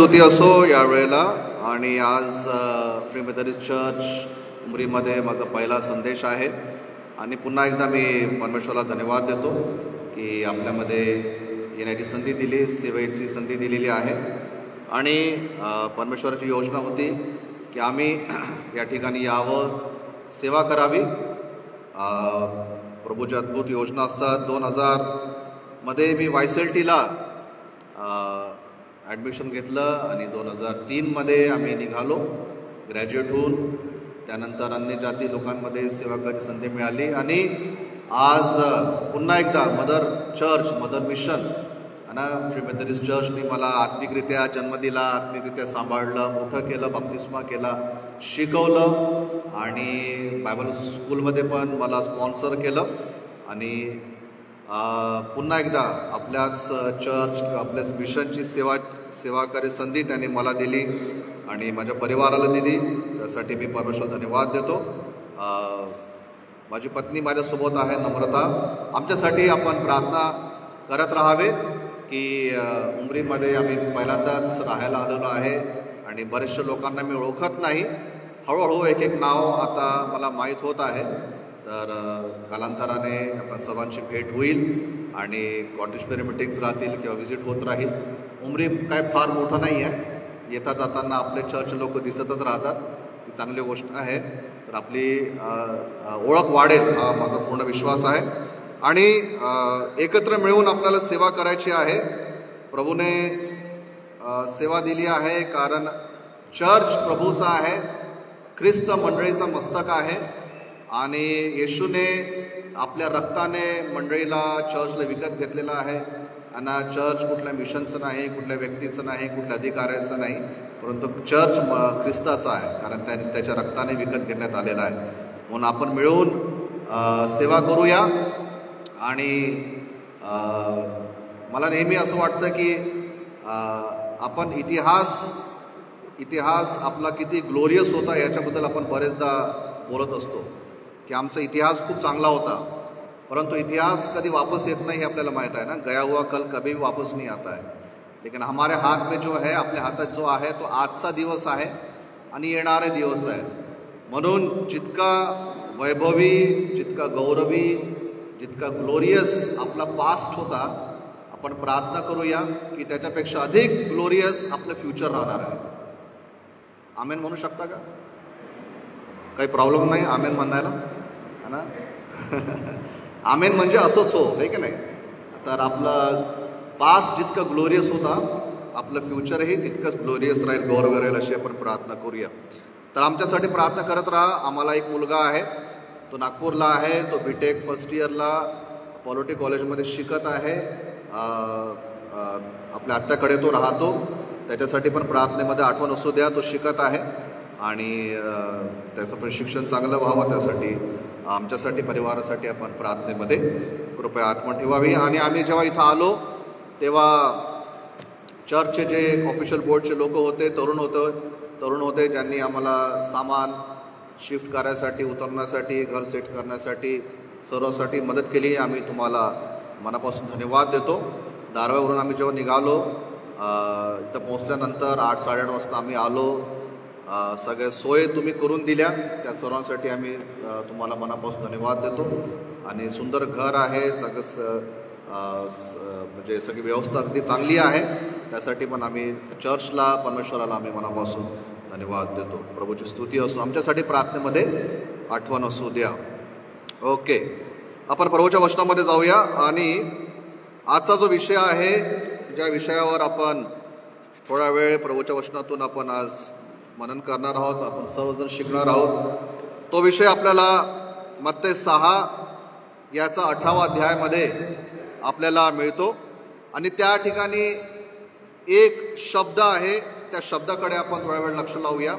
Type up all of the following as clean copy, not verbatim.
स्तुती असो यावेळेला. आणि आज फ्री मेथडिस्ट चर्च उमरीमध्ये माझा पहिला संदेश आहे आणि पुन्हा एकदा मी परमेश्वराला धन्यवाद देतो की आपल्यामध्ये येण्याची संधी दिली, सेवेची संधी दिलेली आहे. आणि परमेश्वराची योजना होती की आम्ही या ठिकाणी यावं, सेवा करावी. प्रभूची अद्भुत योजना असतात. 2000 मध्ये मी YCLTला ॲडमिशन घेतलं आणि 2003 मध्ये आम्ही निघालो ग्रॅज्युएट होऊन. त्यानंतर अन्य जाती लोकांमध्ये सेवा करायची संधी मिळाली आणि आज पुन्हा एकदा मदर मिशन आणि फ्री मेथडिस्ट चर्चने मला आत्मिकरित्या जन्म दिला, आत्मिकरित्या सांभाळलं, मोठं केलं, बप्तिस्मा केला, शिकवलं आणि बायबल स्कूलमध्ये पण मला स्पॉन्सर केलं. आणि पुन्हा एकदा आपल्याच चर्च किंवा आपल्याच मिशनची सेवा करायची संधी त्याने मला दिली आणि माझ्या परिवाराला दिली. त्यासाठी मी परमेश्वराला धन्यवाद देतो. माझी पत्नी माझ्यासोबत आहे, नम्रता. आमच्यासाठी आपण प्रार्थना करत राहावे की उमरीमध्ये आम्ही पहिल्यांदाच राहायला आलेलो आहे आणि बरेचशा लोकांना मी ओळखत नाही. हळूहळू एक एक नाव आता मला माहीत होत आहे. तर कालांतराने आपण सर्वांची भेट होईल आणि कॉटेज फेरी मिटिंग्स राहतील किंवा व्हिजिट होत राहील. उमरी काय फार मोठं नाही आहे, येता जाताना आपले चर्च लोक दिसतच राहतात, ही चांगली गोष्ट आहे. तर आपली ओळख वाढेल हा माझा पूर्ण विश्वास आहे. आणि एकत्र मिळून आपल्याला सेवा करायची आहे. प्रभूने सेवा दिली आहे कारण चर्च प्रभूचा आहे, ख्रिस्त मंडळीचा मस्तक आहे आणि येशूने आपल्या रक्ताने मंडळीला, चर्चला विकत घेतलेला आहे. आणि चर्च कुठल्या मिशनचं नाही, कुठल्या व्यक्तीचं नाही, कुठल्या अधिकाऱ्याचं नाही, परंतु चर्च ख्रिस्ताचा आहे कारण त्याने त्याच्या रक्ताने विकत घेण्यात आलेला आहे. म्हणून आपण मिळून सेवा करूया. आणि मला नेहमी असं वाटतं की आपण इतिहास आपला किती ग्लोरियस होता याच्याबद्दल आपण बरेचदा बोलत असतो की आमचा इतिहास खूप चांगला होता, परंतु इतिहास कधी वापस येत नाही हे आपल्याला माहीत आहे ना. गया हुआ कल कभी वापस नहीं आता है. लेकिन हमारे हाथ में जो है, आपल्या हातात जो आहे तो आजचा दिवस आहे आणि येणारे दिवस आहे. म्हणून जितका वैभवी, जितका गौरवी, जितका ग्लोरियस आपला पास्ट होता, आपण प्रार्थना करूया की त्याच्यापेक्षा अधिक ग्लोरियस आपलं फ्युचर राहणार आहे. आमेन म्हणू शकता का? काही प्रॉब्लेम नाही आमेन म्हणायला, है ना? आमेन म्हणजे असंच हो, आहे की नाही? तर आपलं पास्ट जितकं ग्लोरियस होता, आपलं फ्युचरही तितकंच ग्लोरियस राहील, गौरव राहील, अशी आपण प्रार्थना करूया. तर आमच्यासाठी प्रार्थना करत राहा. आम्हाला एक मुलगा आहे, तो नागपूरला आहे, तो BTech फर्स्ट इयरला पॉलिटी कॉलेजमध्ये शिकत आहे. आपल्या आत्याकडे तो राहतो, त्याच्यासाठी पण प्रार्थनेमध्ये आठवण असू द्या. तो शिकत आहे आणि त्याचं पण शिक्षण चांगलं व्हावं, त्यासाठी आमच्यासाठी, परिवारासाठी आपण प्रार्थनेमध्ये कृपया आठवण ठेवावी. आणि आम्ही जेव्हा इथं आलो तेव्हा चर्चचे जे ऑफिशियल बोर्डचे लोक होते, तरुण होते, ज्यांनी आम्हाला सामान शिफ्ट करायसाठी, उतरण्यासाठी, घर सेट करण्यासाठी, सर्वासाठी मदत केली. आम्ही तुम्हाला मनापासून धन्यवाद देतो. दारव्यावरून आम्ही जेव्हा निघालो, इथं पोहोचल्यानंतर 8-8:30 वाजता आम्ही आलो. सगळ्या सोय तुम्ही करून दिल्या, त्या सर्वांसाठी आम्ही तुम्हाला मनापासून धन्यवाद देतो. आणि सुंदर घर आहे, म्हणजे सगळी व्यवस्था अगदी चांगली आहे, त्यासाठी पण आम्ही चर्चला, परमेश्वराला आम्ही मनापासून धन्यवाद देतो. प्रभूची स्तुती असो. आमच्यासाठी प्रार्थनेमध्ये आठवण असू द्या. ओके, आपण प्रभूच्या वचनामध्ये जाऊया. आणि आजचा जो विषय आहे, ज्या विषयावर आपण थोडा वेळ प्रभूच्या वचनातून आपण आज मनन करणार आहोत, आपण सर्वजण शिकणार आहोत, तो विषय आपल्याला मत्ते 6 याचा 18वा अध्यायामध्ये आपल्याला मिळतो. आणि त्या ठिकाणी एक शब्द आहे, त्या शब्दाकडे आपण थोडा वेळ लक्ष लावूया.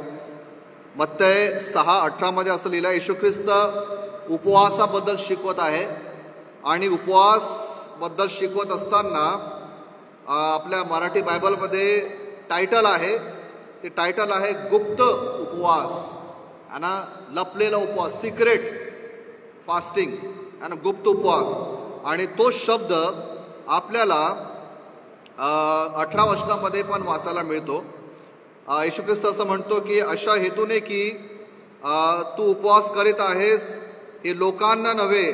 मत्ते 6:18 मध्ये असं लिहिलं, येशू ख्रिस्त उपवासाबद्दल शिकवत आहे. आणि उपवासबद्दल शिकवत असताना आपल्या मराठी बायबलमध्ये टायटल आहे, ते टायटल आहे गुप्त उपवास आणि लपलेला उपवास, सिक्रेट फास्टिंग आणि गुप्त उपवास. आणि तो शब्द आपल्याला 18 वचनामध्ये पण वाचायला मिळतो. येशू ख्रिस्त असं म्हणतो की अशा हेतूने की तू उपवास करीत आहेस हे लोकांना नव्हे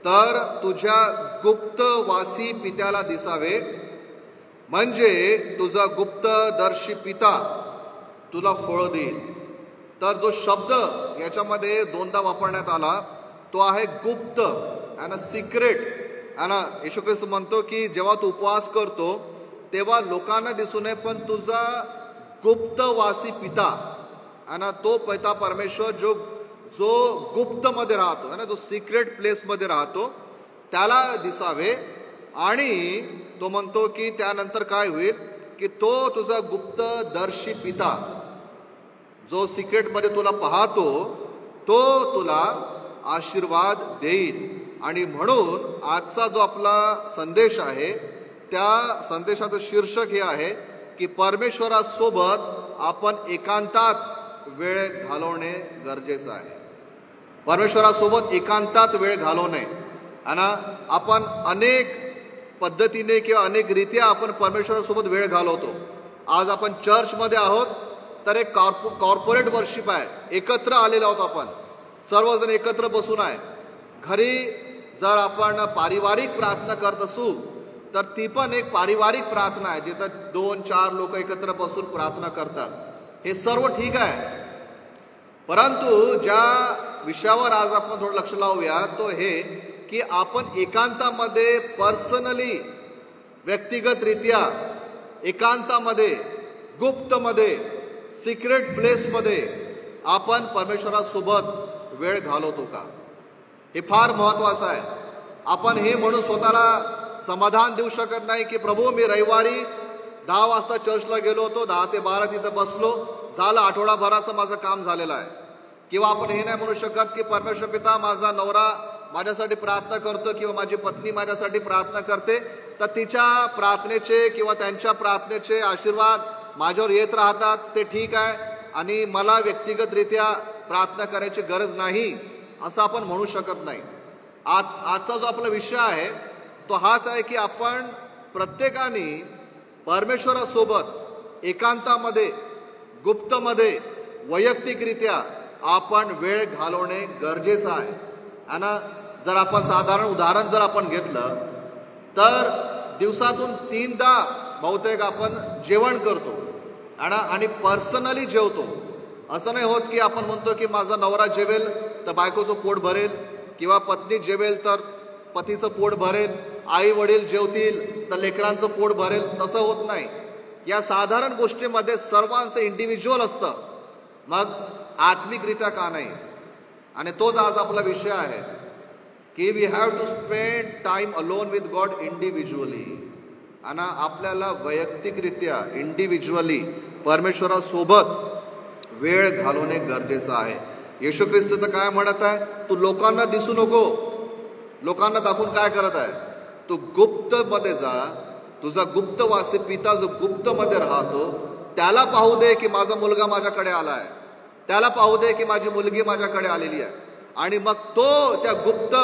तर तुझ्या गुप्तवासी पित्याला दिसावे, म्हणजे तुझा गुप्तदर्शी पिता तुला फळ देईल. तर जो शब्द याच्यामध्ये दोनदा वापरण्यात आला तो आहे गुप्त आणि सिक्रेट. आणि येशू ख्रिस्त म्हणतो की जेव्हा तू उपवास करतो तेव्हा लोकांना दिसू नये, पण तुझा गुप्तवासी पिता आणि तो पिता परमेश्वर जो जो गुप्त मध्ये राहतो है ना, जो सिक्रेट प्लेस मध्ये राहतो त्याला दिसावे. आणि तो म्हणतो की त्यानंतर काय होईल की तो तुझा गुप्तदर्शी पिता जो सिक्रेट मध्ये तुला पाहतो तो तुला आशीर्वाद देईल. आणि म्हणून आजचा जो आपला संदेश आहे त्या संदेशाचं शीर्षक हे आहे की परमेश्वरासोबत आपण एकांतात वेळ घालवणे गरजेचं आहे. परमेश्वरासोबत एकांतात वेळ घालवणे. आणि आपण अनेक पद्धतीने किंवा अनेक रीत्या आपण परमेश्वरासोबत वेळ घालवतो. आज आपण चर्चमध्ये आहोत तर एक कॉर्पोरेट वर्शिप आहे, एकत्र आलेलो आहोत, आपण सर्वजण एकत्र बसून आहे. घरी जर आपण पारिवारिक प्रार्थना करत असू तर ती पण एक पारिवारिक प्रार्थना आहे, जिथं 2-4 लोक एकत्र बसून प्रार्थना करतात. हे सर्व ठीक आहे, परंतु ज्या विषयावर आज आपण थोडं लक्ष लावूया तो हे की आपण एकांतामध्ये पर्सनली व्यक्तिगतरित्या एकांतामध्ये गुप्तमध्ये सिक्रेट प्लेसमध्ये आपण परमेश्वरासोबत वेळ घालवतो का, हे फार महत्वाचं आहे. आपण हे म्हणून स्वतःला समाधान देऊ शकत नाही की प्रभू मी रविवारी 10 वाजता चर्चला गेलो होतो, 10 ते 12 तिथं बसलो, झालं, आठवडाभराचं माझं काम झालेलं आहे. किंवा आपण हे नाही म्हणू शकत की परमेश्वर पिता माझा नवरा माझ्यासाठी प्रार्थना करतो किंवा माझी पत्नी माझ्यासाठी प्रार्थना करते तर तिच्या प्रार्थनेचे किंवा त्यांच्या प्रार्थनेचे आशीर्वाद माझ्यावर येत राहतात, ते ठीक आहे आणि मला व्यक्तिगतरित्या प्रार्थना करायची गरज नाही असं आपण म्हणू शकत नाही. आजचा जो आपला विषय आहे तो हाच आहे की आपण प्रत्येकाने परमेश्वरासोबत एकांतामध्ये गुप्तमध्ये वैयक्तिकरित्या आपण वेळ घालवणे गरजेचं आहे. आणि जर आपण साधारण उदाहरण जर आपण घेतलं तर दिवसातून 3दा बहुतेक आपण जेवण करतो आणि पर्सनली जेवतो. असं नाही होत की आपण म्हणतो की माझा नवरा जेवेल तर बायकोचं पोट भरेल किंवा पत्नी जेवेल तर पतीचं पोट भरेल, आई वडील जेवतील तर लेकरांचं पोट भरेल, तसं होत नाही. या साधारण गोष्टीमध्ये सर्वांचं इंडिव्हिज्युअल असतं, मग आत्मिकरित्या का नाही. आणि तोच आज आपला विषय आहे की we have to spend time alone with God individually. आणि आपल्याला वैयक्तिकरित्या इंडिव्हिज्युअली परमेश्वरासोबत वेळ घालवणे गरजेचं आहे. येशू ख्रिस्त तर काय म्हणत आहे, तू लोकांना दिसू नको. लोकांना दाखवून काय करत आहे, तू गुप्त मध्ये जा, तुझा गुप्तवासी पिता जो गुप्त मध्ये राहतो त्याला पाहू दे की माझा मुलगा माझ्याकडे आलाय, त्याला पाहू दे की माझी मुलगी माझ्याकडे आलेली आहे. आणि मग तो त्या गुप्त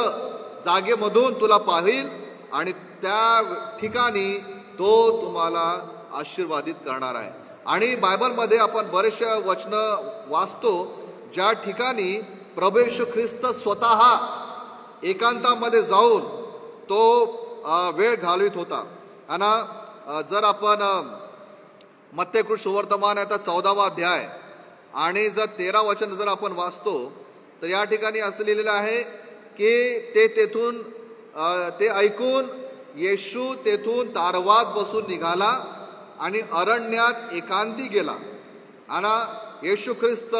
जागेमधून तुला पाहिल आणि त्या ठिकाणी तो तुम्हाला आशीर्वादित करणार आहे. आणि बायबलमध्ये आपण बरेचशा वचनं वाचतो ज्या ठिकाणी प्रभू येशू ख्रिस्त स्वतः एकांतामध्ये जाऊन तो वेळ घालवित होता. आणि जर आपण मत्तेकृत सुवर्तमान आहे तर 14वा अध्याय आणि जर 13 वचन जर आपण वाचतो तर या ठिकाणी असं लिहिलेलं आहे की ते ऐकून येशू तेथून तारवात बसून निघाला आणि अरण्यात एकांती गेला. आणि येशू ख्रिस्त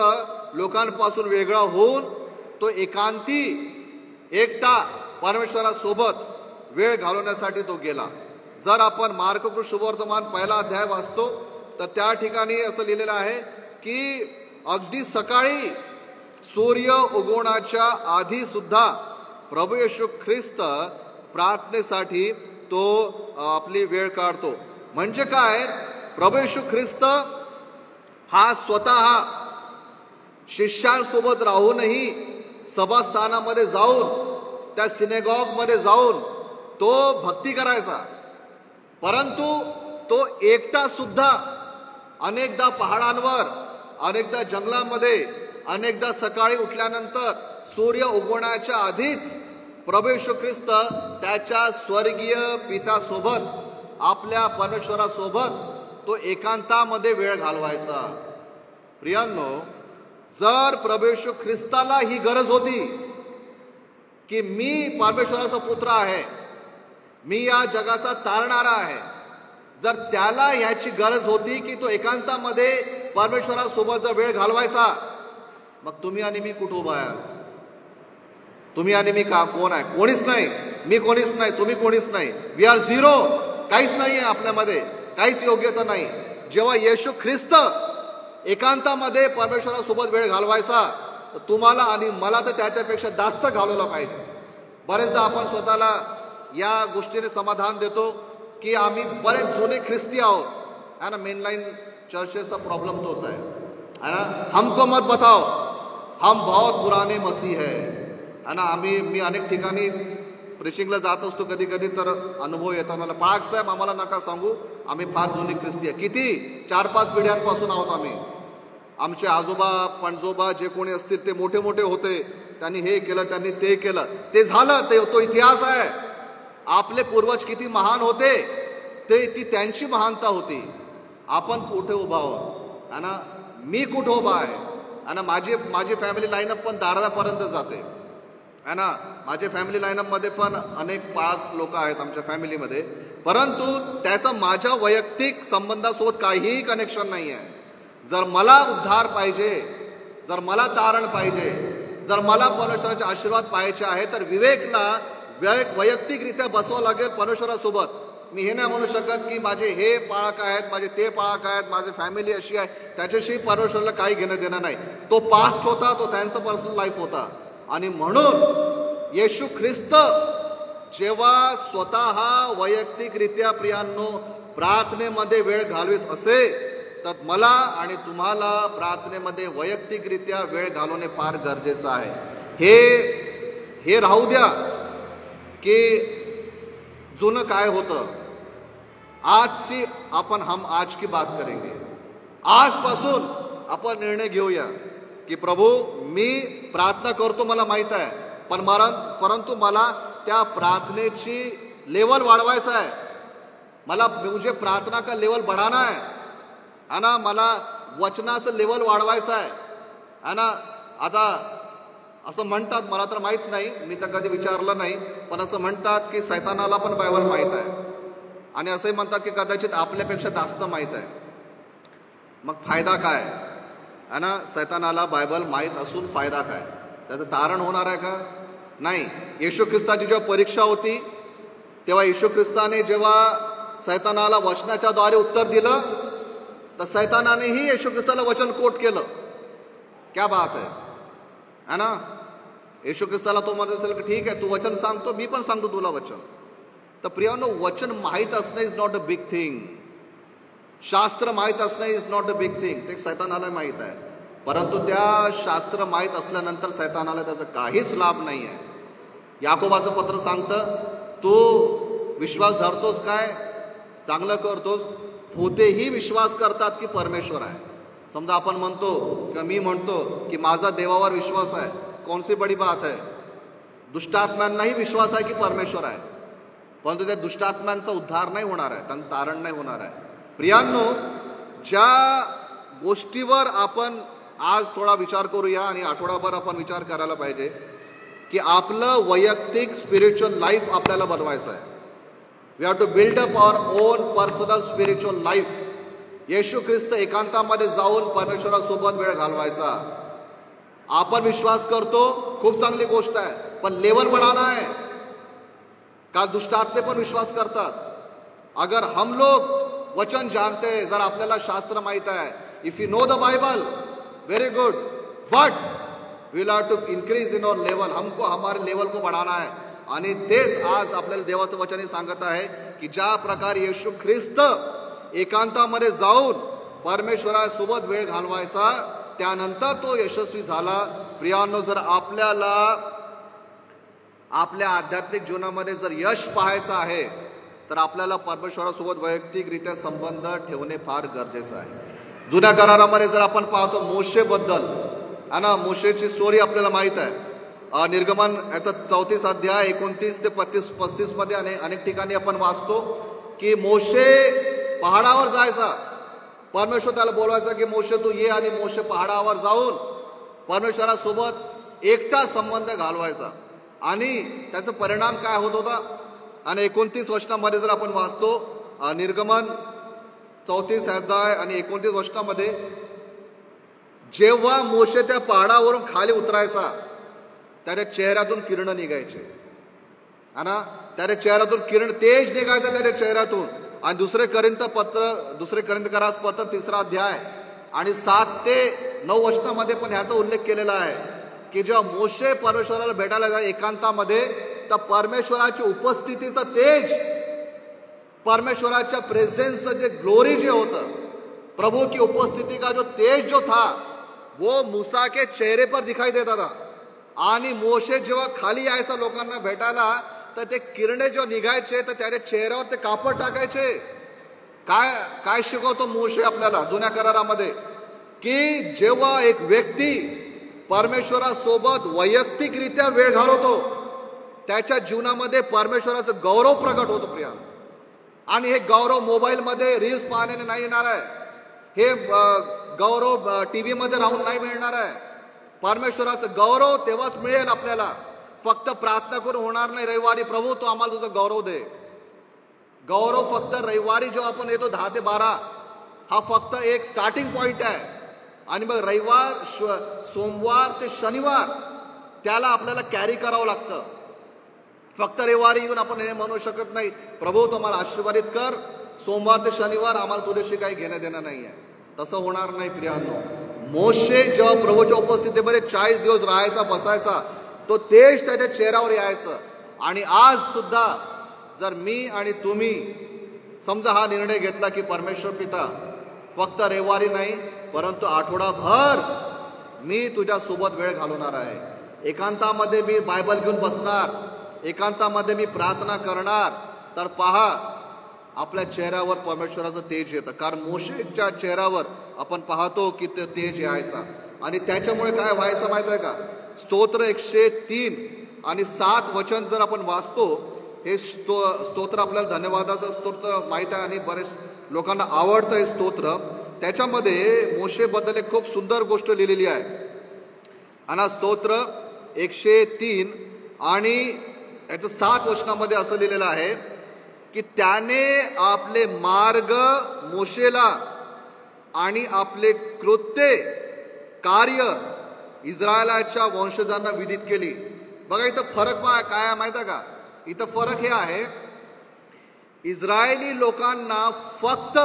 लोकांपासून वेगळा होऊन तो एकांती एकटा परमेश्वरासोबत वेळ घालवण्यासाठी तो गेला. जर आपण मार्ककृत सुवर्तमान 1 अध्याय वाचतो तर त्या ठिकाणी असं लिहिलेलं आहे की अगदी सकाळी सूर्य उगवण्याच्या आधी सुद्धा प्रभू येशू ख्रिस्त प्रार्थनेसाठी तो आपली वेळ काढतो. म्हणजे काय, प्रभू येशू ख्रिस्त हा स्वतः शिष्यांसोबत राहूनही सभास्थानामध्ये जाऊन त्या सिनेगॉग मध्ये जाऊन तो भक्ती करायचा. परंतु तो एकटा सुद्धा अनेकदा पहाडांवर, अनेकदा जंगलामध्ये, अनेकदा सकाळी उठल्यानंतर सूर्य उगवण्याच्या आधीच प्रभू येशू ख्रिस्त त्याच्या स्वर्गीय पित्यासोबत, आपल्या परमेश्वरासोबत तो एकांतामध्ये वेळ घालवायचा. प्रियांनो, जर प्रभू येशू ख्रिस्ताला ही गरज होती की मी परमेश्वराचा पुत्र आहे, मी या जगाचा तारणारा आहे, जर त्याला ह्याची गरज होती की तो एकांतामध्ये परमेश्वरासोबत जर वेळ घालवायचा, मग तुम्ही आणि मी कुठं उभा आहे? तुम्ही आणि मी कोण आहे? कोणीच नाही. मी कोणीच नाही, तुम्ही कोणीच नाही. We are zero. काहीच नाही आहे आपल्यामध्ये, काहीच योग्यता नाही. जेव्हा येशू ख्रिस्त एकांतामध्ये परमेश्वरासोबत वेळ घालवायचा, तर तुम्हाला आणि मला तर त्याच्यापेक्षा जास्त घालवलं पाहिजे. बरेचदा आपण स्वतःला या गोष्टीने समाधान देतो की आम्ही बरेच जुने ख्रिस्ती आहोत, है ना. मेनलाईन चर्चेचा प्रॉब्लेम तोच आहे ना. हमको मत बताओ, हम बहुत पुराने मसीह है ना. मी अनेक ठिकाणी प्रिचिंगला जात असतो, कधी कधी तर अनुभव येतात मला, पाळक साहेब आम्हाला नका सांगू, आम्ही फार जुनी ख्रिस्ती आहे. किती 4-5 पिढ्यांपासून आहोत आम्ही. आमचे आजोबा पणजोबा जे कोणी असतील ते मोठे मोठे होते, त्यांनी हे केलं, त्यांनी ते केलं, ते झालं, ते तो इतिहास आहे. आपले पूर्वज किती महान होते, ती त्यांची महानता होती. आपण कुठे उभा आहोत, है ना. मी कुठे उभा आहे, है ना. माझी फॅमिली लाईनअप पण 12व्यापर्यंत जाते, है ना. माझ्या फॅमिली लाईनअपमध्ये पण अनेक पाळक लोक आहेत आमच्या फॅमिलीमध्ये, परंतु त्याचा माझ्या वैयक्तिक संबंधासोबत काहीही कनेक्शन नाही आहे. जर मला उद्धार पाहिजे, जर मला तारण पाहिजे, जर मला परमेश्वराचे आशीर्वाद पाहायचे आहे, तर विवेकला वैयक्तिकरित्या बसवावं लागेल परमेश्वरासोबत. मी हे नाही म्हणू शकत की माझे हे पाळक आहेत, माझे ते पाळक आहेत, माझी फॅमिली अशी आहे, त्याच्याशी परमेश्वराला काही घेणं देणं नाही. तो पास्ट होता, तो त्यांचा पर्सनल लाईफ होता. आणि म्हणून येशू ख्रिस्त जेव्हा स्वतः वैयक्तिकरित्या प्रियांनो प्रार्थनेमध्ये वेळ घालवित असे, तर मला आणि तुम्हाला प्रार्थनेमध्ये वैयक्तिकरित्या वेळ घालवणे फार गरजेचं आहे. हे राहू द्या की जुनं काय होतं. आजची आपण हम आज की बात करेंगे. आजपासून आपण निर्णय घेऊया की प्रभू मी प्रार्थना करतो, मला माहित आहे, परंतु मला त्या प्रार्थनेची लेवल वाढवायचा आहे. मला मुझे प्रार्थना का लेवल बढ़ाना है ना. मला वचनाचं लेवल वाढवायचं आहे ना. आता असं म्हणतात, मला तर माहित नाही, मी तर कधी विचारलं नाही, पण असं म्हणतात की सैतानाला पण बायबल माहित आहे, आणि असंही म्हणतात की कदाचित आपल्यापेक्षा जास्त माहित आहे. मग फायदा काय है ना. सैतानाला बायबल माहीत असून फायदा काय? त्याचं तारण होणार आहे का? नाही. येशू ख्रिस्ताची जेव्हा परीक्षा होती, तेव्हा येशू ख्रिस्ताने जेव्हा सैतानाला वचनाच्या द्वारे उत्तर दिलं, तर सैतानानेही येशू ख्रिस्ताला वचन कोट केलं. क्या बात है ना. येशू ख्रिस्ताला तो म्हणत असेल की ठीक आहे, तू वचन सांगतो, मी पण सांगतो तुला वचन. तर प्रियांनो, वचन माहीत असणं is not a big thing. शास्त्र माहीत असणं is not a big thing. ते सैतानाला माहीत आहे, परंतु त्या शास्त्र माहीत असल्यानंतर सैतानाला त्याचा काहीच लाभ नाही आहे. याकोबाचं पत्र सांगतं, तू विश्वास धरतोस काय, चांगलं करतोस, होतेही विश्वास करतात की परमेश्वर आहे. समजा आपण म्हणतो किंवा मी म्हणतो की माझा देवावर विश्वास आहे, कोणसी बडी बात आहे. दुष्टात्म्यांनाही विश्वास आहे की परमेश्वर आहे, परंतु त्या दुष्टात्म्यांचा उद्धार नाही होणार आहे, त्यांचं तारण नाही होणार आहे. प्रियांनो, ज्या गोष्टीवर आपण आज थोडा विचार करूया आणि आठवडाभर आपण विचार करायला पाहिजे की आपलं वैयक्तिक स्पिरिच्युअल लाईफ आपल्याला बनवायचं आहे. We have to build up our own personal spiritual life. Yeshu Khrist एकांतामध्ये जाऊन परमेश्वरासोबत वेळ घालवायचा. आपण विश्वास करतो, खूप चांगली गोष्ट आहे, पण लेवल बढ़ाना है. का दुष्टात्मे पण विश्वास करतात. अगर हम लोग वचन जानते हैं, जर आपल्याला शास्त्र माहित आहे, if you know the Bible, very good, but we have to increase in our level. हमको हमारे लेवल को बढ़ाना है. आणि तेच आज आपल्याला देवाचं वचन सांगत आहे की ज्या प्रकारे येशू ख्रिस्त एकांतामध्ये जाऊन परमेश्वरासोबत वेळ घालवायचा, त्यानंतर तो यशस्वी झाला. प्रियांनो, जर आपल्याला आपल्या आध्यात्मिक जीवनामध्ये जर यश पाहायचं आहे, तर आपल्याला परमेश्वरासोबत वैयक्तिकरित्या संबंध ठेवणे फार गरजेचं आहे. जुन्या करारामध्ये जर आपण पाहतो मोशेबद्दल, है ना, मोशेची स्टोरी आपल्याला माहीत आहे. निर्गमन याचा 34 अध्याय 29 ते 35 मध्ये अनेक ठिकाणी आपण वाचतो की मोशे पहाडावर जायचा. परमेश्वर त्याला बोलवायचा की मोशे तू ये, आणि मोशे पहाडावर जाऊन परमेश्वरासोबत एकटा संबंध घालवायचा. आणि त्याचा परिणाम काय होत होता, आणि 29 वचनामध्ये जर आपण वाचतो, निर्गमन 34 अध्याय आणि 29 वचनामध्ये, जेव्हा मोशे त्या पहाडावरून खाली उतरायचा त्याच्या चेहऱ्यातून किरण निघायचे, है ना, त्याच्या चेहऱ्यातून किरण तेज निघायचं त्याच्या चेहऱ्यातून. आणि दुसरे करिंथकरास पत्र 3 अध्याय आणि 7 ते 9 वचनामध्ये पण ह्याचा उल्लेख केलेला आहे की जेव्हा मोशे परमेश्वराला भेटायला जाय एकांतामध्ये, तर परमेश्वराच्या उपस्थितीचं तेज, परमेश्वराच्या प्रेझेन्सचं जे ग्लोरी जे होतं, प्रभु की उपस्थिती का जो तेज जो था वो मूसा के चेहरे पर दिखाई देता था. आणि मोशे जेव्हा खाली यायचा लोकांना भेटायला, तर ते किरणे जो निघायचे तर त्याच्या चेहऱ्यावर ते कापड टाकायचे. काय शिकवतो मोशे आपल्याला जुन्या करारामध्ये, की जेव्हा एक व्यक्ती परमेश्वरासोबत वैयक्तिकरित्या वेळ घालवतो, त्याच्या जीवनामध्ये परमेश्वराचं गौरव प्रगट होतो प्रिया. आणि हे गौरव मोबाईलमध्ये रील्स पाहण्याने नाही येणार आहे, हे गौरव टीव्ही मध्ये राहून नाही मिळणार आहे. परमेश्वराचं गौरव तेव्हाच मिळेल आपल्याला. फक्त प्रार्थना करून होणार नाही रविवारी, प्रभू तो आम्हाला तुझं गौरव दे. गौरव फक्त रविवारी जेव्हा आपण येतो 10 ते 12, हा फक्त एक स्टार्टिंग पॉइंट आहे. आणि मग रविवार, सोमवार ते शनिवार त्याला आपल्याला कॅरी करावं लागतं. फक्त रविवारी येऊन आपण हे म्हणू शकत नाही, प्रभू तो आम्हाला आशीर्वादित कर, सोमवार ते शनिवार आम्हाला तुझ्याशी काही घेणं देणं नाही आहे. तसं होणार नाही प्रियांनो. मोशे जेव्हा प्रभूच्या उपस्थितीमध्ये 40 दिवस राहायचा, बसायचा, तो तेज त्याच्या चेहऱ्यावर यायचं. आणि आज सुद्धा जर मी आणि तुम्ही समजा हा निर्णय घेतला की परमेश्वर पिता फक्त रविवारी नाही परंतु आठवडाभर मी तुझ्या सोबत वेळ घालवणार आहे, एकांतामध्ये मी बायबल घेऊन बसणार, एकांतामध्ये मी प्रार्थना करणार, तर पहा आपल्या चेहऱ्यावर परमेश्वराचं तेज येतं. कारण मोशेच्या चेहऱ्यावर आपण पाहतो की ते तेज यायचा. आणि त्याच्यामुळे काय व्हायचं माहित आहे का, स्तोत्र 103 आणि 7 वचन जर आपण वाचतो, हे स्तोत्र आपल्याला धन्यवादाचं स्तोत्र माहित आहे आणि बरेच लोकांना आवडतं हे स्तोत्र. त्याच्यामध्ये मोशेबद्दल एक खूप सुंदर गोष्ट लिहिलेली आहे. आणि स्तोत्र 103 आणि याचं 7 वचनामध्ये असं लिहिलेलं आहे की त्याने आपले मार्ग मोशेला आणि आपले कृत्ये कार्य इस्रायलाच्या वंशजांना विदित केली. बघा इथं फरक काय आहे माहिती आहे का, इथं फरक हे आहे, इस्रायली लोकांना फक्त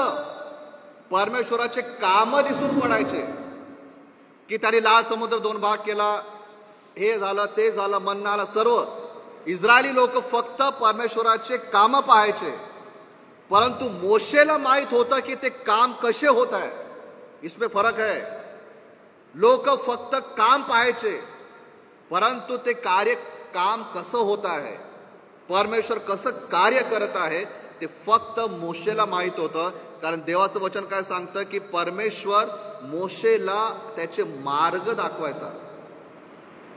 परमेश्वराचे काम दिसून पडायचे की त्यांनी लाल समुद्र 2 भाग केला, हे झालं ते झालं, मन्ना आला, सर्व. इस्रायली लोक फक्त परमेश्वराचे काम पाहायचे. परंतु मोशेला माहित होतं की ते काम कसे होत आहे. इसमें फरक है. लोक फक्त काम पाहायचे परंतु ते काम कसं होत आहे, परमेश्वर कसं कार्य करत आहे ते फक्त मोशेला माहित होतं. कारण देवाचं वचन काय सांगतं की परमेश्वर मोशेला त्याचे मार्ग दाखवायचा,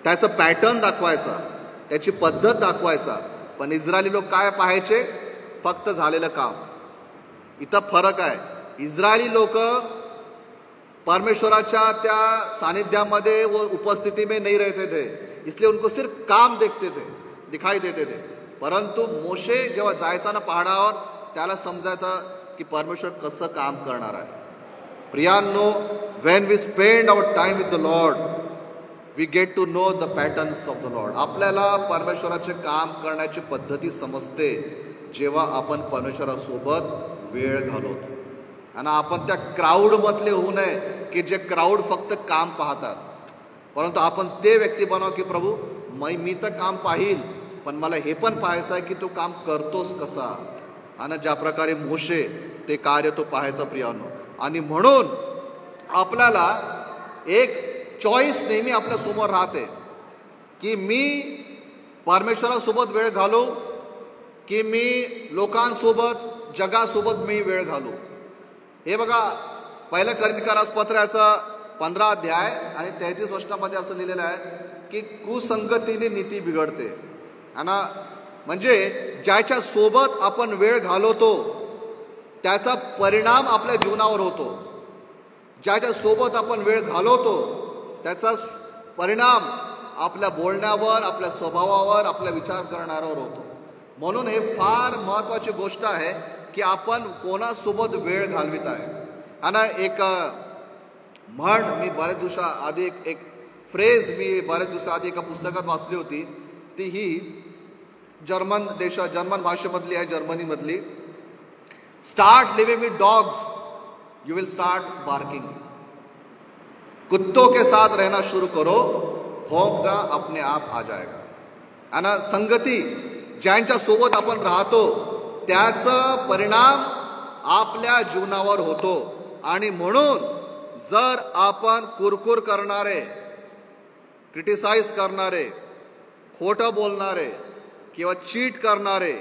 त्याचं पॅटर्न दाखवायचा, त्याची पद्धत दाखवायचा. पण इस्रायली लोक काय पाहायचे, फक्त झालेलं काम. इथं फरक आहे. इस्रायली लोक परमेश्वराच्या त्या सानिध्यामध्ये व उपस्थिती में नहीं रहते थे, इसलिए उनको सिर्फ काम दिखाई देते थे. परंतु मोशे जेव्हा जायचा ना पहाडावर, त्याला समजायचं की परमेश्वर कसं काम करणार आहे. प्रियांनो, when we spend our time with the lord we get to know the patterns of the lord. आपल्याला परमेश्वराचे काम करण्याची पद्धती समजते जेव्हा आपण परमेश्वरासोबत वेळ घालवतो. आणि आपण त्या क्राऊड मधले होऊ नये की जे क्राऊड फक्त काम पाहतात, परंतु आपण ते व्यक्ती बनाव की प्रभू मी तर काम पाहिल, पण मला हे पण पाहायचं आहे की तू काम करतोस कसा. आणि ज्या प्रकारे मोशे ते कार्य तो पाहायचा प्रियानो. आणि म्हणून आपल्याला एक चॉईस नेहमी आपल्या समोर राहते की मी परमेश्वरासोबत वेळ घालवू की मी लोकांसोबत जगासोबत मी वेळ घालू. हे बघा पहिल्या कोरिंथीकरास पत्राचा 15 अध्याय आणि 33 वचनामध्ये असं लिहिलेलं आहे की कुसंगतीने नीती बिघडते. आणि म्हणजे ज्याच्या सोबत आपण वेळ घालवतो त्याचा परिणाम आपल्या जीवनावर होतो. ज्याच्या सोबत आपण वेळ घालवतो त्याचा परिणाम आपल्या बोलण्यावर, आपल्या स्वभावावर, आपल्या विचार करण्यावर होतो. म्हणून हे फार महत्वाची गोष्ट आहे की आपण कोणासोबत वेळ घालवित आहे. आणि एक म्हण मी बरेच दिवसाआधी एक फ्रेज मी बरेच दिवसाआधी एका पुस्तकात वाचली होती. ती ही जर्मन भाषेमधली आहे, जर्मनीमधली. Start living with dogs you will start barking. कुत्तों के साथ रहना शुरू करो, भौंकना अपने आप आ जाएगा. आणि संगती ज्यांच्या सोबत आपण राहतो त्याचा परिणाम आपल्या जीवनावर होतो. आणि म्हणून जर आपण कुरकुर करणारे, क्रिटिसाइज करणारे, खोटं बोलणारे किंवा चीट करणारे,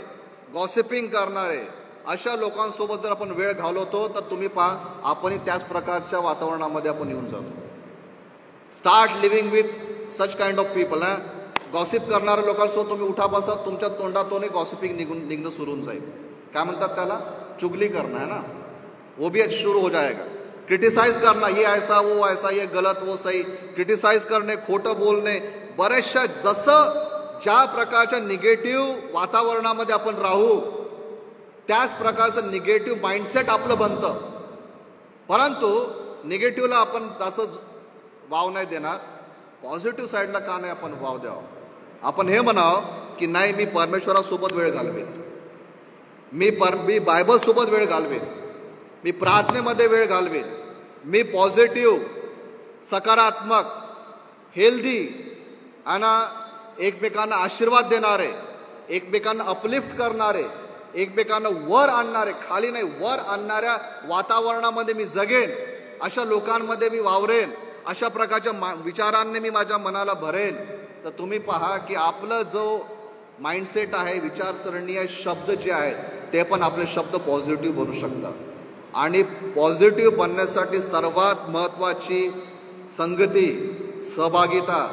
गॉसिपिंग करणारे अशा लोकांसोबत जर आपण वेळ घालवतो तर तुम्ही पहा आपण त्याच प्रकारच्या वातावरणामध्ये आपण येऊन जातो. Start living with such kind of people. Gossip करणाऱ्या लोकांसोबत तुम्ही उठा बसा, तुमच्या तोंडातून गॉसिपिंग निघणं सुरू होऊन जाईल. काय म्हणतात त्याला? चुगली करना है ना, वो भी शुरू हो जाएगा. क्रिटिसाइज करना, ये ऐसा वो ऐसा, ये गलत वो सही, क्रिटिसाइज करणे, खोटं बोलणे, बऱ्याचशा जसं ज्या प्रकारच्या निगेटिव्ह वातावरणामध्ये आपण राहू त्याच प्रकारचं निगेटिव्ह माइंडसेट आपलं बनतं. परंतु निगेटिव्हला आपण जास्त वाव नाही देणार, पॉझिटिव्ह साईडला का नाही आपण वाव द्यावं. आपण हे म्हणावं की नाही मी परमेश्वरासोबत वेळ घालवेन, मी बायबलसोबत वेळ घालवेन, मी प्रार्थनेमध्ये वेळ घालवेन, मी पॉझिटिव्ह, सकारात्मक, हेल्दी आणि एकमेकांना आशीर्वाद देणारे, एकमेकांना अपलिफ्ट करणारे, एकमेकांना वर आणणारे, खाली नाही वर आणणाऱ्या वातावरणामध्ये मी जगेन, अशा लोकांमध्ये मी वावरेन, अशा प्रकारच्या विचारांनी मी माझ्या मनाला भरेन. तर तुम्ही पहा की आपलं जो माइंडसेट आहे, विचारसरणी आहे, शब्द जे आहेत ते पण आपले शब्द पॉझिटिव्ह बनू शकतात. आणि पॉझिटिव्ह बनण्यासाठी सर्वात महत्वाची संगती, सहभागिता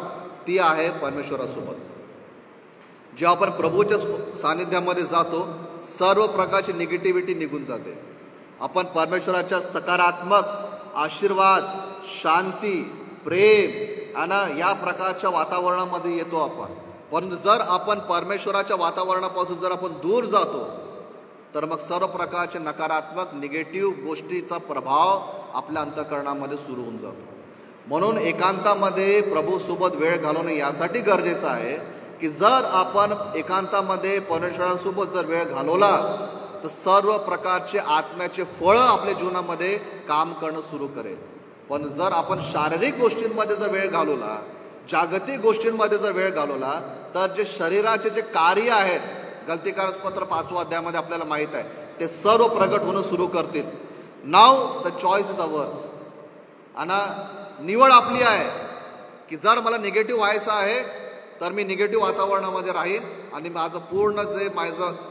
ती आहे परमेश्वरासोबत. जेव्हा आपण प्रभूच्या सानिध्यामध्ये जातो सर्व प्रकारची निगेटिव्हिटी निघून जाते. आपण परमेश्वराच्या सकारात्मक आशीर्वाद, शांती, प्रेम आणि या प्रकारच्या वातावरणामध्ये येतो आपण. परंतु जर आपण परमेश्वराच्या वातावरणापासून जर आपण दूर जातो तर मग सर्व प्रकारचे नकारात्मक निगेटिव्ह गोष्टीचा प्रभाव आपल्या अंतःकरणामध्ये सुरू होऊन जातो. म्हणून एकांतामध्ये प्रभूसोबत वेळ घालवणं यासाठी गरजेचं आहे की जर आपण एकांतामध्ये परमेश्वरासोबत जर वेळ घालवला तर सर्व प्रकारचे आत्म्याचे फळं आपल्या जीवनामध्ये काम करणं सुरू करेल. पण जर आपण शारीरिक गोष्टींमध्ये जर वेळ घालवला, जागतिक गोष्टींमध्ये जर वेळ घालवला तर जे शरीराचे जे कार्य आहेत, गलतीकारक पत्र 5व्या अध्यायामध्ये आपल्याला माहित आहे, ते सर्व प्रगट होणं सुरू करतील. नाव द चॉईस इज अवर्स. आणि निवड आपली आहे की जर मला निगेटिव्ह व्हायचं आहे तर मी निगेटिव्ह वातावरणामध्ये राहीन आणि माझं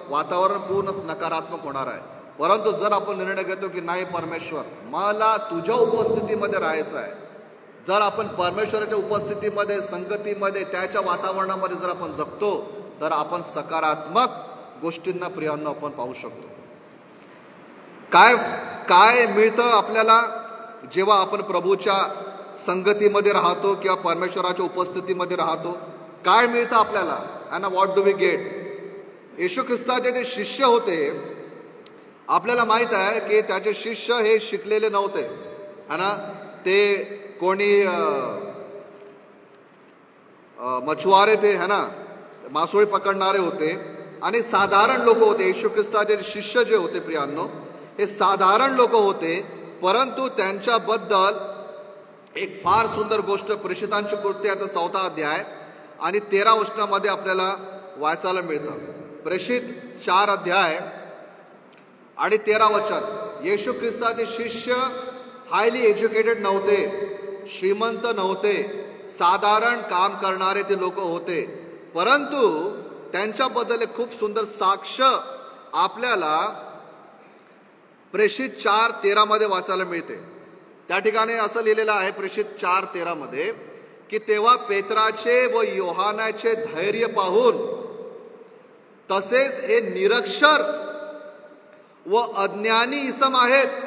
वातावरण पूर्ण नकारात्मक होणार आहे. परंतु जर आपण निर्णय घेतो की नाही परमेश्वर मला तुझ्या उपस्थितीमध्ये राहायचं आहे, जर आपण परमेश्वराच्या उपस्थितीमध्ये, संगतीमध्ये, त्याच्या वातावरणामध्ये जर आपण जगतो तर आपण सकारात्मक गोष्टींना प्रियांना आपण पाहू शकतो. काय मिळतं आपल्याला जेव्हा आपण प्रभूच्या संगतीमध्ये राहतो किंवा परमेश्वराच्या उपस्थितीमध्ये राहतो? काय मिळतं आपल्याला? And what do we get? Yeshu ख्रिस्ताचे जे शिष्य होते आपल्याला माहित आहे की त्याचे शिष्य हे शिकलेले नव्हते है ना. ते कोणी मछुआरे थे है ना, मासोळी पकडणारे होते आणि साधारण लोक होते. येशू ख्रिस्ताचे शिष्य जे होते प्रियांनो हे साधारण लोक होते. परंतु त्यांच्याबद्दल एक फार सुंदर गोष्ट प्रेषितांची कृत्य याचा 4था अध्याय आणि 13 वचनामध्ये आपल्याला वाचायला मिळतं. प्रेषित 4 अध्याय आणि 13 वचन. येशू ख्रिस्ताचे शिष्य हायली एज्युकेटेड नव्हते, श्रीमंत नव्हते, साधारण काम करणारे ते लोक होते. परंतु त्यांच्याबद्दल एक खूप सुंदर साक्ष आपल्याला प्रेषित 4:13 वाचायला मिळते. त्या ठिकाणी असं लिहिलेलं आहे प्रेषित 4:13 की तेव्हा पेत्राचे व योहानाचे धैर्य पाहून तसेच हे निरक्षर व अज्ञानी इसम आहेत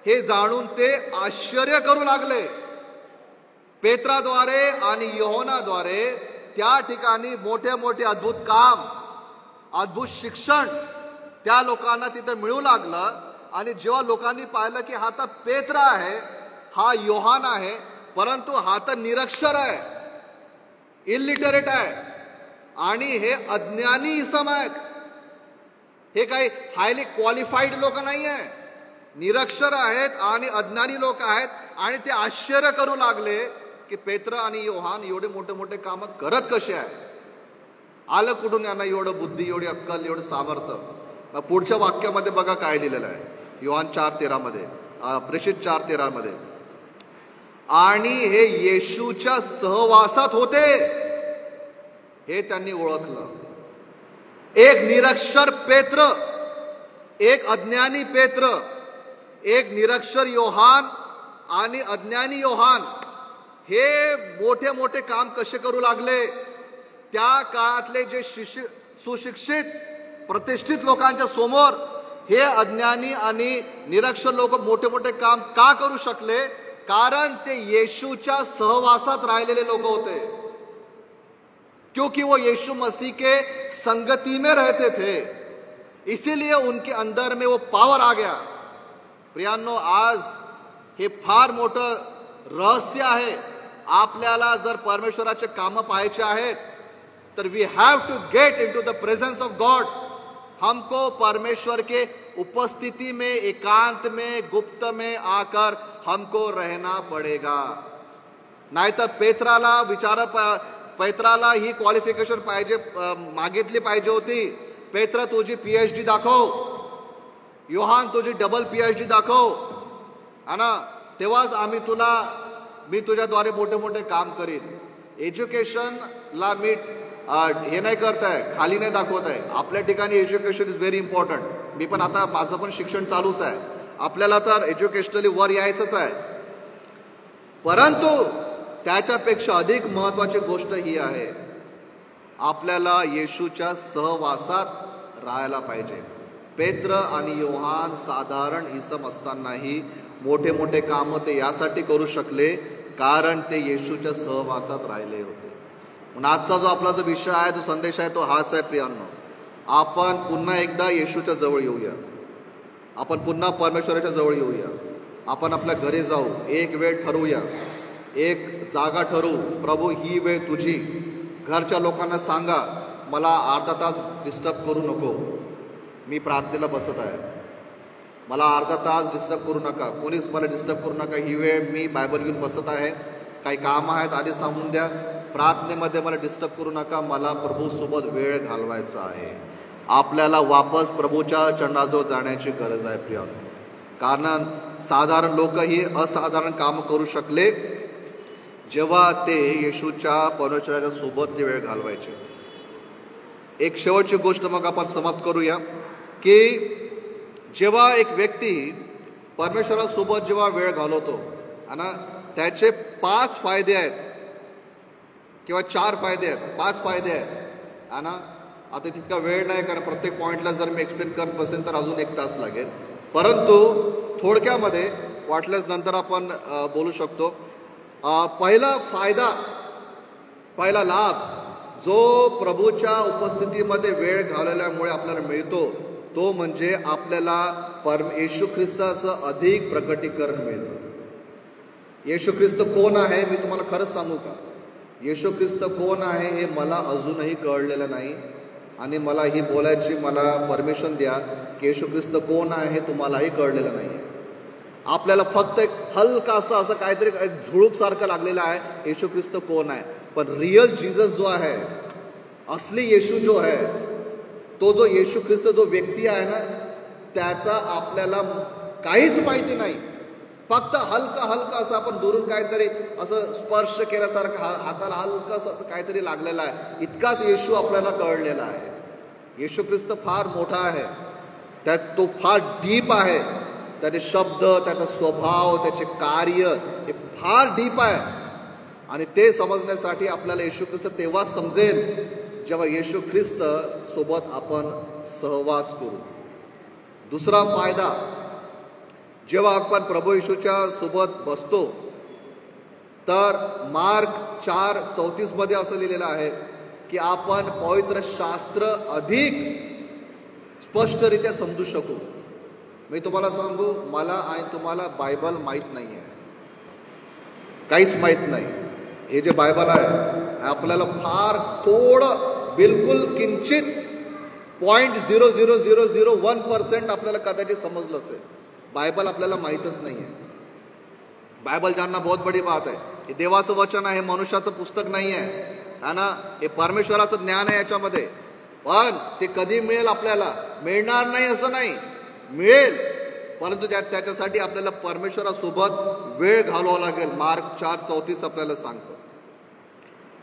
हे जाणून ते आश्चर्य करू लागले. पेत्राद्वारे आणि योहानाद्वारे त्या ठिकाणी मोठे मोठे अद्भुत काम, अद्भुत शिक्षण त्या लोकांना तिथे मिळू लागलं. आणि जेव्हा लोकांनी पाहिलं की हा तर पेत्र आहे, हा योहान आहे, परंतु हा तर निरक्षर आहे, इलिटरेट आहे आणि हे अज्ञानी इसम आहेत, हे काही हायली क्वालिफाईड लोक नाही आहे, निरक्षर आहेत आणि अज्ञानी लोक आहेत. आणि ते आश्चर्य करू लागले की पेत्र आणि योहान एवढे मोठे मोठे काम करत कसे आहे, आलं कुठून यांना एवढं बुद्धी, एवढी अक्कल, एवढं सामर्थ्य. पुढच्या वाक्यामध्ये बघा काय लिहिलेलं आहे योहान 4:13 प्रेषित 4:13 आणि हे येशूच्या सहवासात होते हे त्यांनी ओळखलं. एक निरक्षर पेत्र, एक अज्ञानी पेत्र, एक निरक्षर योहान आणि अज्ञानी योहान हे मोठे मोठे काम कसे करू लागले. त्या काळातले जे सुशिक्षित प्रतिष्ठित लोकांच्या समोर हे अज्ञानी आणि निरक्षर लोक मोठे मोठे काम का करू शकले, कारण ते येशूच्या सहवासात राहिलेले लोक होते. क्योंकि वो यीशु मसीह के संगति में रहते थे, इसीलिए उनके अंदर में वो पावर आ गया. प्रियांनो, आज हे फार मोठं रहस्य आहे. आपल्याला जर परमेश्वराचे काम पाहायचे आहेत तर we have to get into the presence of God. हमको परमेश्वर के उपस्थिति में, एकांत में, गुप्त में आकर हमको रहना पड़ेगा. नाहीतर पेत्राला ही क्वालिफिकेशन पाहिजे, मागितली पाहिजे होती. पेत्र तुझी PhD दाखव, योहान तुझी डबल PhD दाखव, है ना, तेव्हाच मी तुझ्याद्वारे मोठे मोठे काम करीन. एज्युकेशनला मी हे नाही करताय, खाली नाही दाखवत आहे. आपल्या ठिकाणी एज्युकेशन इज व्हेरी इम्पॉर्टंट. मी पण आता माझं पण शिक्षण चालूच आहे. आपल्याला तर एज्युकेशनली वर यायचंच आहे. परंतु त्याच्यापेक्षा अधिक महत्वाची गोष्ट ही आहे, आपल्याला येशूच्या सहवासात राहायला पाहिजे. पेत्र आणि योहान साधारण इसम असतानाही मोठे मोठे काम ते यासाठी करू शकले कारण ते येशूच्या सहवासात राहिले होते. म्हणून आजचा जो आपला जो विषय आहे, जो संदेश आहे, तो हाच आहे प्रियांनो. आपण पुन्हा एकदा येशूच्या जवळ येऊया, आपण पुन्हा परमेश्वराच्या जवळ येऊया. आपण आपल्या घरी जाऊ, एक वेळ ठरवूया, एक जागा ठरवू. प्रभू, ही वेळ तुझी. घरच्या लोकांना सांगा, मला अर्धा तास डिस्टर्ब करू नको, मी प्रार्थनेला बसत आहे, मला अर्धा तास डिस्टर्ब करू नका, कोणीच मला डिस्टर्ब करू नका. ही वेळ मी बायबल घेऊन बसत आहे, काही कामं आहेत आधी सांगून द्या, प्रार्थनेमध्ये मला डिस्टर्ब करू नका, मला प्रभूसोबत वेळ घालवायचा आहे. आपल्याला वापस प्रभूच्या चरणाजवळ जाण्याची गरज आहे प्रियांनो. कारण साधारण लोक ही असाधारण काम करू शकले जेव्हा ते येशूच्या परमेश्वराच्या सोबत ते वेळ घालवायचे. एक शेवटची गोष्ट मग आपण समाप्त करूया की जेव्हा एक व्यक्ती परमेश्वरासोबत जेव्हा वेळ घालवतो आणि त्याचे 5 फायदे आहेत किंवा 4 फायदे आहेत, 5 फायदे आहेत. आणि आता तितका वेळ नाही, कारण प्रत्येक पॉईंटला जर मी एक्सप्लेन करत बसेन तर अजून 1 तास लागेल. परंतु थोडक्यामध्ये वाटल्यास नंतर आपण बोलू शकतो. पहिला फायदा, पहिला लाभ जो प्रभूच्या उपस्थितीमध्ये वेळ घालवल्यामुळे आपल्याला मिळतो तो म्हणजे आपल्याला येशू ख्रिस्ताचं अधिक प्रकटीकरण मिळतं. येशू ख्रिस्त कोण आहे मी तुम्हाला खरंच सांगू का, येशू ख्रिस्त कोण आहे हे मला अजूनही कळलेलं नाही. आणि मला ही बोलायची मला परमिशन द्या की येशू ख्रिस्त कोण आहे हे तुम्हालाही कळलेलं नाही. आपल्याला फक्त एक हलकासा असं काहीतरी एक झुळूकसारखं लागलेलं आहे येशू ख्रिस्त कोण आहे. पण रिअल जीसस जो आहे, असली येशू जो आहे, तो जो येशू ख्रिस्त जो व्यक्ती आहे ना, त्याचा आपल्याला काहीच माहिती नाही. फक्त हलका हलका असं आपण दुरून काहीतरी असं स्पर्श केल्यासारखं हाताला हलकं असं काहीतरी लागलेलं आहे, इतकाच येशू आपल्याला कळलेला आहे. येशू ख्रिस्त फार मोठा आहे, तो फार डीप आहे. त्याचे शब्द, त्याचा स्वभाव, त्याचे कार्य हे फार डीप आहे. आणि ते समजण्यासाठी आपल्याला येशू ख्रिस्त तेव्हाच समजेल जेव्हा येशू ख्रिस्त सोबत आपण सहवास करू. दुसरा फायदा, जेव्हा आपण प्रभू येशूच्या सोबत बसतो तर मार्क 4:34 मध्ये असं लिहिलेलं आहे की आपण पवित्र शास्त्र अधिक स्पष्टरित्या समजू शकू. मी तुम्हाला सांगू, मला आणि तुम्हाला बायबल माहीत नाही आहे, काहीच माहीत नाही. हे जे बायबल आहे आपल्याला फार थोडं, बिलकुल किंचित 0.00001% आपल्याला कदाचित समजलं असेल. बायबल आपल्याला माहीतच नाही आहे. बायबल जानना बहुत बडी बात आहे. हे देवाचं वचन आहे, मनुष्याचं पुस्तक नाही आहे, है ना. हे परमेश्वराचं ज्ञान आहे याच्यामध्ये. पण ते कधी मिळेल आपल्याला? मिळणार नाही असं नाही, मिळेल, परंतु त्याच्यासाठी आपल्याला परमेश्वरासोबत वेळ घालवावा लागेल. मार्क 4:34 आपल्याला सांगतो.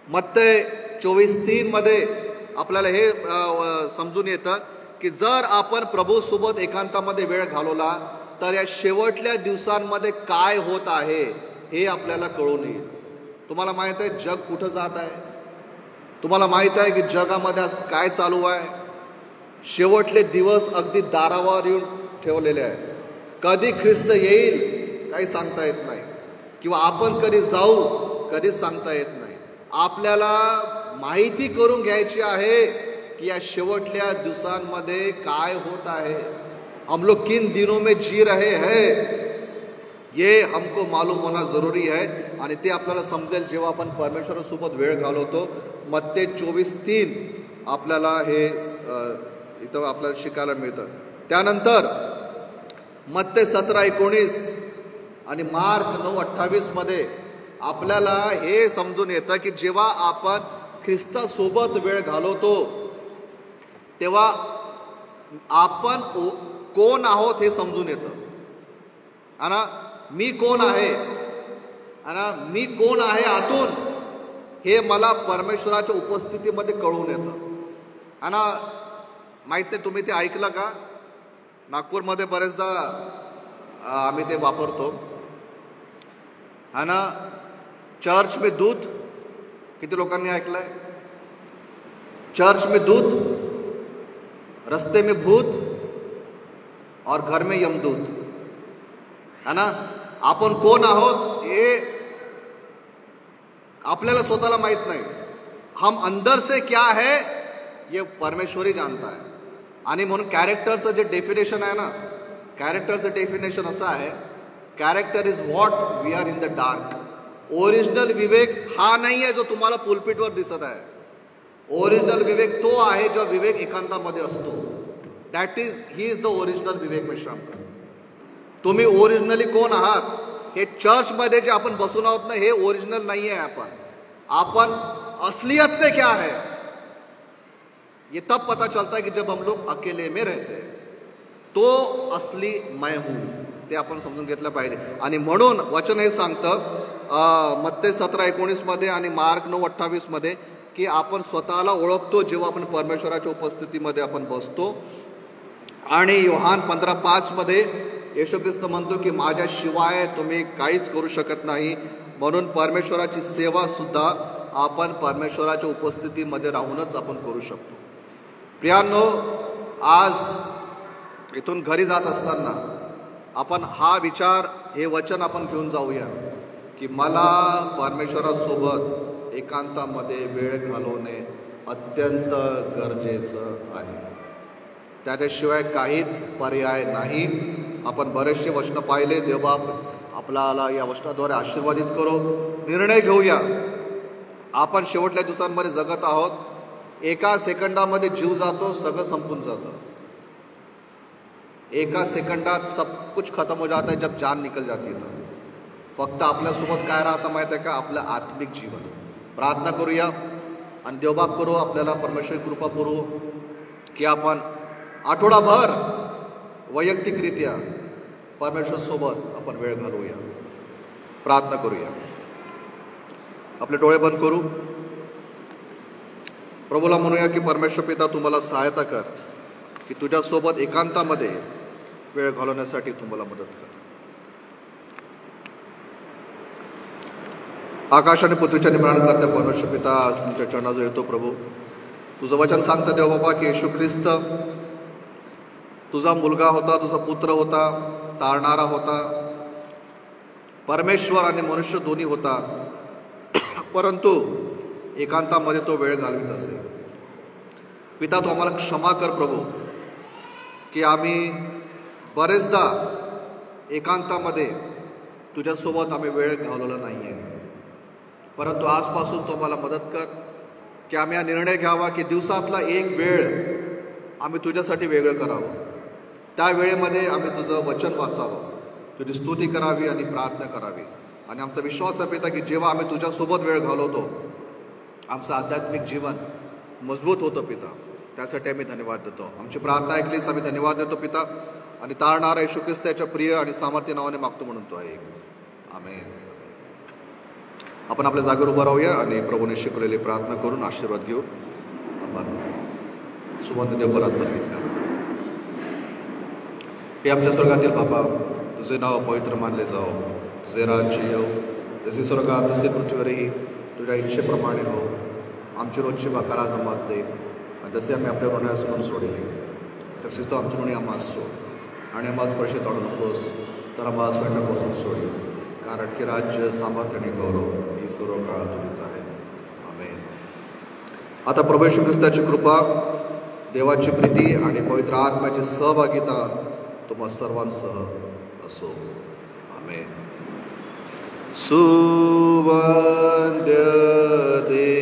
मत्तई 24:3 मध्ये आपल्याला हे समजून येतं की जर आपण प्रभू सोबत एकांतामध्ये वेळ घालवला तर या शेवटल्या दिवसांमध्ये काय होत आहे हे आपल्याला कळून येईल. तुम्हाला माहित आहे जग कुठं जात आहे? तुम्हाला माहित आहे की जगामध्ये आज काय चालू आहे? शेवटले दिवस अगदी दारावर येऊन ठेवलेले आहे. कधी ख्रिस्त येईल काही सांगता येत नाही, किंवा आपण कधी जाऊ कधीच सांगता येत नाही. आपल्याला माहिती करून घ्यायची आहे की या शेवटल्या दिवसांमध्ये काय होत आहे. हम लोग किन दिनों में जी रहे हैं ये हमको मालूम होना जरूरी है. आणि ते आपल्याला समजेल जेव्हा आपण परमेश्वरासोबत वेळ घालवतो. मत्तई 24:3 आपल्याला हे इथं आपल्याला शिकायला मिळतं. त्यानंतर मत्तई 17:19 आणि मार्क 9:28 मध्ये आपल्याला हे समजून येतं की जेव्हा आपण ख्रिस्तासोबत वेळ घालवतो तेव्हा आपण कोण आहोत हे समजून येतं. आणि मी कोण आहे, आणि मी कोण आहे आतून हे मला परमेश्वराच्या उपस्थितीमध्ये कळून येतं. आणि माहित नाही तुम्ही ते ऐकलं का? नागपूरमध्ये बरेचदा आम्ही ते वापरतो. आणि चर्च में दूत, किती लोकांनी ऐकलंय? चर्च में दूत, रस्ते में भूत और घर में यमदूत, है ना. आपण कोण आहोत हे आपल्याला स्वतःला माहित नाही. हम अंदर से क्या है ये परमेश्वर ही जानता है. आणि म्हणून कॅरेक्टरचं जे डेफिनेशन आहे ना, कॅरेक्टरचं डेफिनेशन असं आहे, character is what we are in the dark. Original Vivek हा नाही आहे जो तुम्हाला पुलपिटवर दिसत आहे. ओरिजिनल विवेक तो आहे जो विवेक एकांतामध्ये असतो. That is he is the original Vivek मिश्राम. तुम्ही ओरिजिनली कोण आहात हे चर्चमध्ये जे आपण बसून आहोत ना, हे ओरिजिनल नाही आहे. आपण असलियत में क्या है ये तब पता चलता है कि जब हम लोग अकेले में रहते हैं. तो असली मैं हूं ते आपण समजून घेतलं पाहिजे. आणि म्हणून वचन हे सांगतं मत्तई 17:19 मध्ये आणि मार्क 9:28 मध्ये की आपण स्वतःला ओळखतो जेव्हा आपण परमेश्वराच्या उपस्थितीमध्ये आपण बसतो. आणि योहान 15:5 मध्ये येशू ख्रिस्त म्हणतो की माझ्याशिवाय तुम्ही काहीच करू शकत नाही. म्हणून परमेश्वराची सेवा सुद्धा आपण परमेश्वराच्या उपस्थितीमध्ये राहूनच आपण करू शकतो. प्रियांनो, आज इथून घरी जात असताना आपण हा विचार, हे वचन आपण घेऊन जाऊया की मला परमेश्वरासोबत एकांतामध्ये वेळ घालवणे अत्यंत गरजेचं आहे. त्याच्याशिवाय काहीच पर्याय नाही. आपण बरेचसे वचनं पाहिले. देवबाप आपल्याला या वचनाद्वारे आशीर्वादित करो. निर्णय घेऊया. आपण शेवटल्या दिवसांमध्ये जगत आहोत. एका सेकंदामध्ये जीव जातो, सगळं संपून जातं. एका सेकंडात सब कुछ खत्म हो जाता है जब जान निकल जाती है. फक्त आपल्यासोबत काय राहतं माहिती आहे का? आपलं आत्मिक जीवन. प्रार्थना करूया आणि देवबाप करू. आपल्याला परमेश्वरी कृपा पुरवू की आपण आठवडाभर वैयक्तिकरित्या परमेश्वरासोबत आपण वेळ घालवूया, प्रार्थना करूया. आपले डोळे बंद करू. प्रभूला म्हणूया की परमेश्वर पिता तुम्हाला सहायता कर, की तुझ्यासोबत एकांतामध्ये वेळ घालवण्यासाठी तुम्हाला मदत कर. आकाश आणि पृथ्वीच्या निर्माण करता परमेश्वर पिता, आज तुमच्या चरणाजवळ येतो प्रभू. तुझं वचन सांगतं देव बाबा की येशू ख्रिस्त तुझा मुलगा होता, तुझा पुत्र होता, तारणारा होता, परमेश्वर आणि मनुष्य दोन्ही होता, परंतु एकांतामध्ये तो वेळ घालवित असे. पिता तू आम्हाला क्षमा कर प्रभू, की आम्ही बरेचदा एकांतामध्ये तुझ्यासोबत आम्ही वेळ घालवला नाही आहे. परंतु आजपासून तू आम्हाला मदत कर की आम्ही हा निर्णय घ्यावा की दिवसातला एक वेळ आम्ही तुझ्यासाठी वेगळं करावं. त्या वेळेमध्ये आम्ही तुझं वचन वाचावं, तुझी स्तुती करावी आणि प्रार्थना करावी. आणि आमचा विश्वास आहे पिता की जेव्हा आम्ही तुझ्यासोबत वेळ घालवतो आमचं आध्यात्मिक जीवन मजबूत होतं पिता. त्यासाठी आम्ही धन्यवाद देतो. आमची प्रार्थना ऐकलीस आम्ही धन्यवाद देतो पिता. आणि तारणारा येशू ख्रिस्त याच्या प्रिय आणि सामर्थ्य नावाने मागतो म्हणून तो आहे. आमेन. आपण आपल्या जागेवर उभं राहूया आणि प्रभूने शिकवलेली प्रार्थना करून आशीर्वाद घेऊ. आपण सुवर्ण देवपरात घेऊया. हे आमच्या स्वर्गातील बाबा, तुझे नाव पवित्र मानले जाओ, तुझे राज्य येऊ, जसे स्वर्गात तसे पृथ्वीवरही तुझ्या इच्छेप्रमाणे हो. आमची रोजची भाकर आज आम्हास दे, आणि जसे आम्ही आपल्या ऋणास म्हणून सोडले तसेच तो आमच्या ऋणी आम्हास सोड, आणि आम्हास पैसे ताडू नकोस, तर आम्हास वाईटापासून सोड, कारण की राज्य, सामर्थ्य आणि गौरव ही सर्व काळ तुझीच आहे. आमेन. आता प्रभू येशू ख्रिस्ताची कृपा, देवाची प्रीती आणि पवित्र आत्म्याची सहभागिता तुम्हा सर्वांसह असो. आमेन. सुवंद्य दे